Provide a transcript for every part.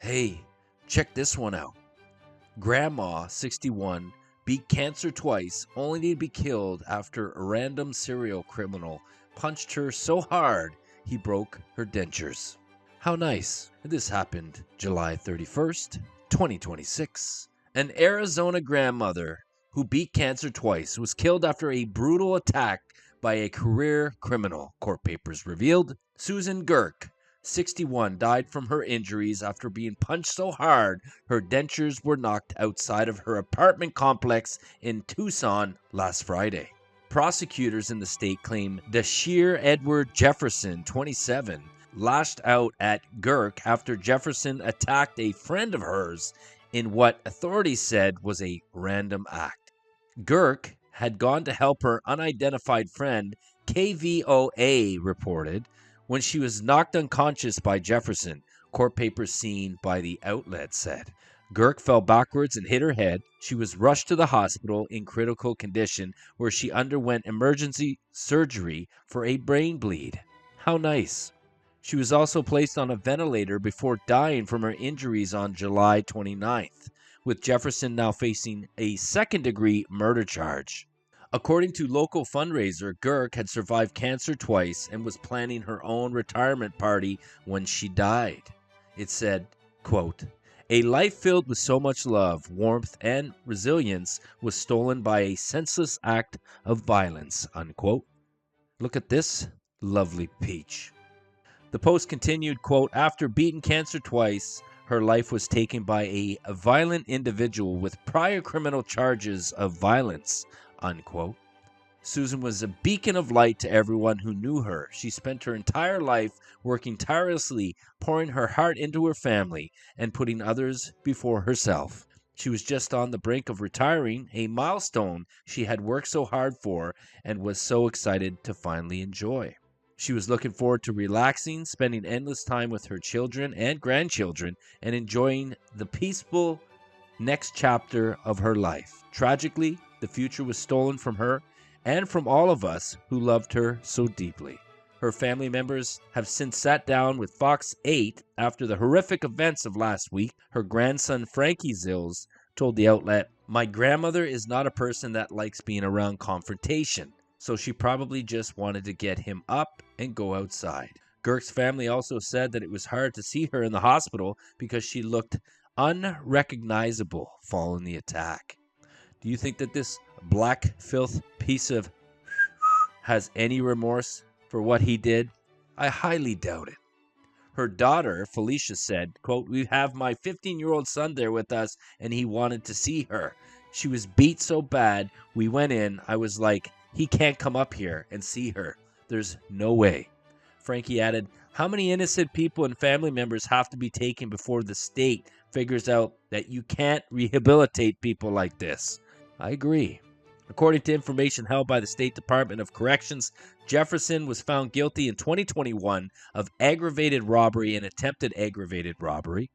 Hey, check this one out. Grandma, 61, beat cancer twice, only to be killed after a random serial criminal punched her so hard he broke her dentures. How nice. This happened July 31st, 2026. An Arizona grandmother who beat cancer twice was killed after a brutal attack by a career criminal, court papers revealed. Susan Girk, 61, died from her injuries after being punched so hard her dentures were knocked outside of her apartment complex in Tucson last Friday. Prosecutors in the state claim Dashir Edward Jefferson, 27, lashed out at Girk after Jefferson attacked a friend of hers in what authorities said was a random act. Girk had gone to help her unidentified friend, KVOA reported, when she was knocked unconscious by Jefferson, court papers seen by the outlet said. Girk fell backwards and hit her head. She was rushed to the hospital in critical condition where she underwent emergency surgery for a brain bleed. How nice. She was also placed on a ventilator before dying from her injuries on July 29th, with Jefferson now facing a second-degree murder charge. According to local fundraiser, Girk had survived cancer twice and was planning her own retirement party when she died. It said, quote, "A life filled with so much love, warmth, and resilience was stolen by a senseless act of violence," unquote. Look at this lovely peach. The post continued, quote, "After beating cancer twice, her life was taken by a violent individual with prior criminal charges of violence," unquote. Susan was a beacon of light to everyone who knew her. She spent her entire life working tirelessly, pouring her heart into her family, and putting others before herself. She was just on the brink of retiring, a milestone she had worked so hard for and was so excited to finally enjoy. She was looking forward to relaxing, spending endless time with her children and grandchildren, and enjoying the peaceful next chapter of her life. Tragically, the future was stolen from her and from all of us who loved her so deeply. Her family members have since sat down with Fox 8 after the horrific events of last week. Her grandson, Frankie Zills, told the outlet, "My grandmother is not a person that likes being around confrontation, so she probably just wanted to get him up and go outside." Girk's family also said that it was hard to see her in the hospital because she looked unrecognizable following the attack. Do you think that this black filth piece of has any remorse for what he did? I highly doubt it. Her daughter, Felicia, said, quote, "We have my 15-year-old son there with us, and he wanted to see her. She was beat so bad, we went in. I was like, he can't come up here and see her. There's no way." Frankie added, "How many innocent people and family members have to be taken before the state figures out that you can't rehabilitate people like this?" I agree. According to information held by the State Department of Corrections, Jefferson was found guilty in 2021 of aggravated robbery and attempted aggravated robbery.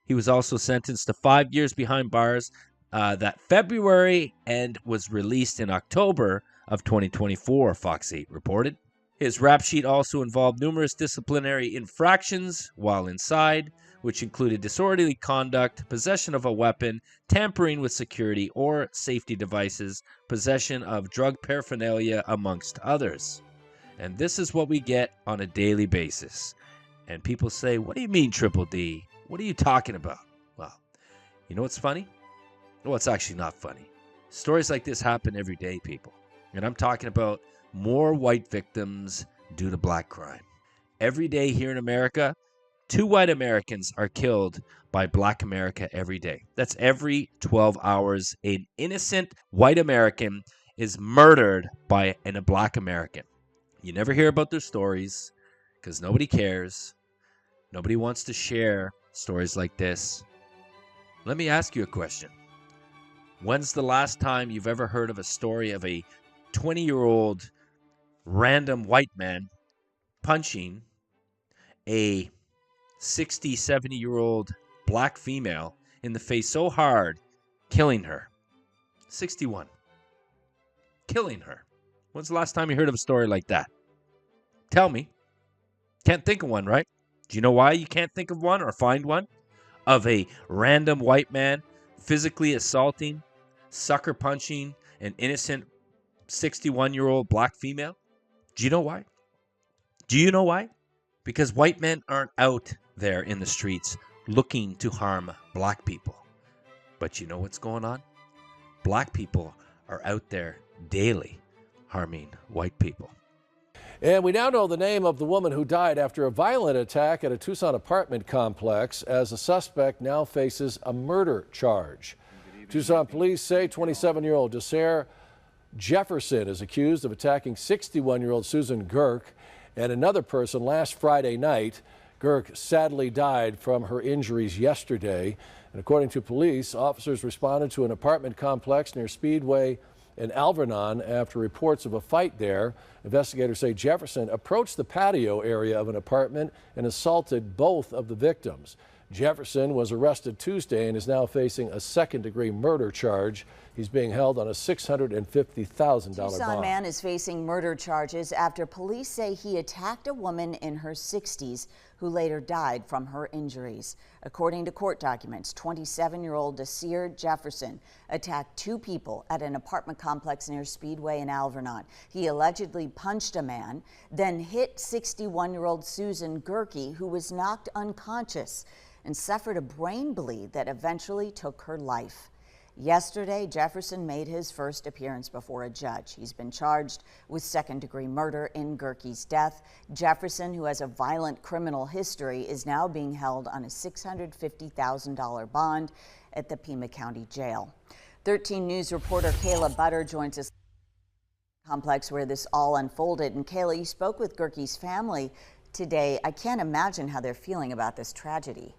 He was also sentenced to 5 years behind bars that February and was released in October of 2024, Fox 8 reported. His rap sheet also involved numerous disciplinary infractions while inside, which included disorderly conduct, possession of a weapon, tampering with security or safety devices, possession of drug paraphernalia, amongst others. And this is what we get on a daily basis. And people say, "What do you mean, Triple D? What are you talking about?" Well, you know what's funny? Well, it's actually not funny. Stories like this happen every day, people. And I'm talking about more white victims due to black crime. Every day here in America, 2 white Americans are killed by black America every day. That's every 12 hours. An innocent white American is murdered by a black American. You never hear about their stories because nobody cares. Nobody wants to share stories like this. Let me ask you a question. When's the last time you've ever heard of a story of a 20-year-old random white man punching a 60, 70-year-old black female in the face so hard, killing her? 61. Killing her. When's the last time you heard of a story like that? Tell me. Can't think of one, right? Do you know why you can't think of one or find one? of a random white man physically assaulting, sucker punching an innocent 61-year-old black female? Do you know why? Do you know why? Because white men aren't out there in the streets looking to harm black people. But you know what's going on? Black people are out there daily harming white people. And we now know the name of the woman who died after a violent attack at a Tucson apartment complex, as the suspect now faces a murder charge. Tucson police say 27-year-old Dentures Jefferson is accused of attacking 61-year-old Susan Girk and another person last Friday night. Girk sadly died from her injuries yesterday. And according to police, officers responded to an apartment complex near Speedway in Alvernon after reports of a fight there. Investigators say Jefferson approached the patio area of an apartment and assaulted both of the victims. Jefferson was arrested Tuesday and is now facing a second-degree murder charge. He's being held on a $650,000 bond. Tucson man is facing murder charges after police say he attacked a woman in her 60s who later died from her injuries. According to court documents, 27-year-old Dentures Jefferson attacked two people at an apartment complex near Speedway in Alvernon. He allegedly punched a man, then hit 61-year-old Susan Girk, who was knocked unconscious and suffered a brain bleed that eventually took her life. Yesterday, Jefferson made his first appearance before a judge. He's been charged with second-degree murder in Girk's death. Jefferson, who has a violent criminal history, is now being held on a $650,000 bond at the Pima County Jail. 13 News reporter Kayla Butter joins us complex where this all unfolded. And Kayla, you spoke with Girk's family today. I can't imagine how they're feeling about this tragedy.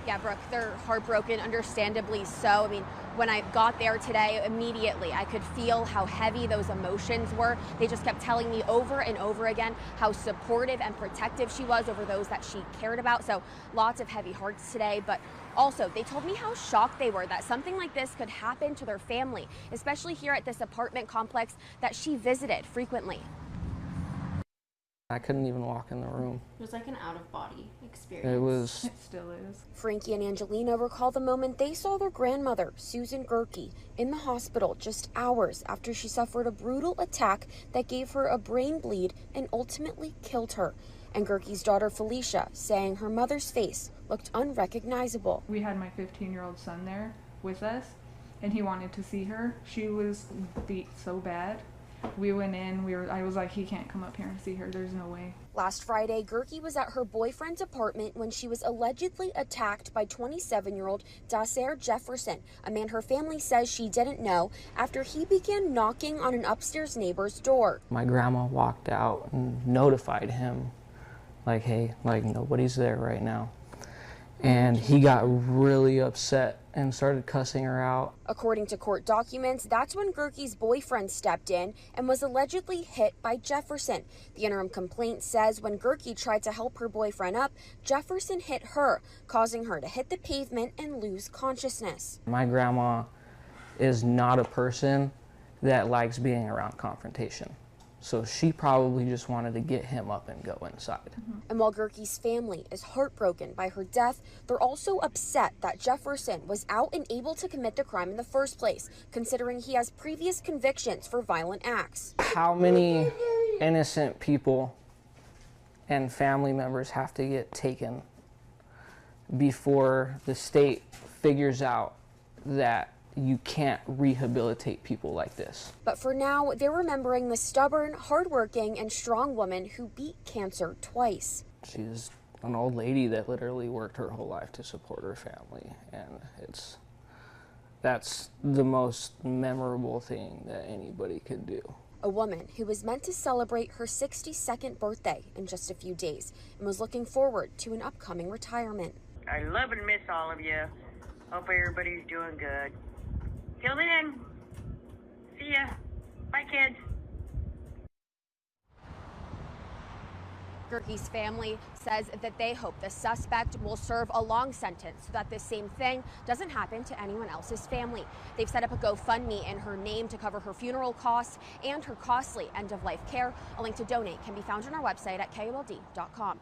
Yeah, Brooke, they're heartbroken, understandably so. I mean, when I got there today, immediately I could feel how heavy those emotions were. They just kept telling me over and over again how supportive and protective she was over those that she cared about. So lots of heavy hearts today, but also they told me how shocked they were that something like this could happen to their family, especially here at this apartment complex that she visited frequently. I couldn't even walk in the room. It was like an out-of-body experience. It still is. Frankie and Angelina recall the moment they saw their grandmother, Susan Girk, in the hospital just hours after she suffered a brutal attack that gave her a brain bleed and ultimately killed her. And Girk's daughter, Felicia, saying her mother's face looked unrecognizable. We had my 15-year-old son there with us, and he wanted to see her. She was beat so bad. We went in, I was like, he can't come up here and see her, there's no way. Last Friday, Girk was at her boyfriend's apartment when she was allegedly attacked by 27-year-old Dentures Jefferson, a man her family says she didn't know, after he began knocking on an upstairs neighbor's door. My grandma walked out and notified him, like, hey, like, nobody's there right now. And he got really upset and started cussing her out. According to court documents, that's when Girk's boyfriend stepped in and was allegedly hit by Jefferson. The interim complaint says when Girk tried to help her boyfriend up, Jefferson hit her, causing her to hit the pavement and lose consciousness. My grandma is not a person that likes being around confrontation. So she probably just wanted to get him up and go inside. And while Girk's family is heartbroken by her death, they're also upset that Jefferson was out and able to commit the crime in the first place, considering he has previous convictions for violent acts. How many innocent people and family members have to get taken before the state figures out that you can't rehabilitate people like this? But for now, they're remembering the stubborn, hardworking, and strong woman who beat cancer twice. She's an old lady that literally worked her whole life to support her family, and that's the most memorable thing that anybody could do. A woman who was meant to celebrate her 62nd birthday in just a few days and was looking forward to an upcoming retirement. I love and miss all of you. Hope everybody's doing good. Till then, see ya. Bye, kids. Girk's family says that they hope the suspect will serve a long sentence so that the same thing doesn't happen to anyone else's family. They've set up a GoFundMe in her name to cover her funeral costs and her costly end-of-life care. A link to donate can be found on our website at KOLD.com.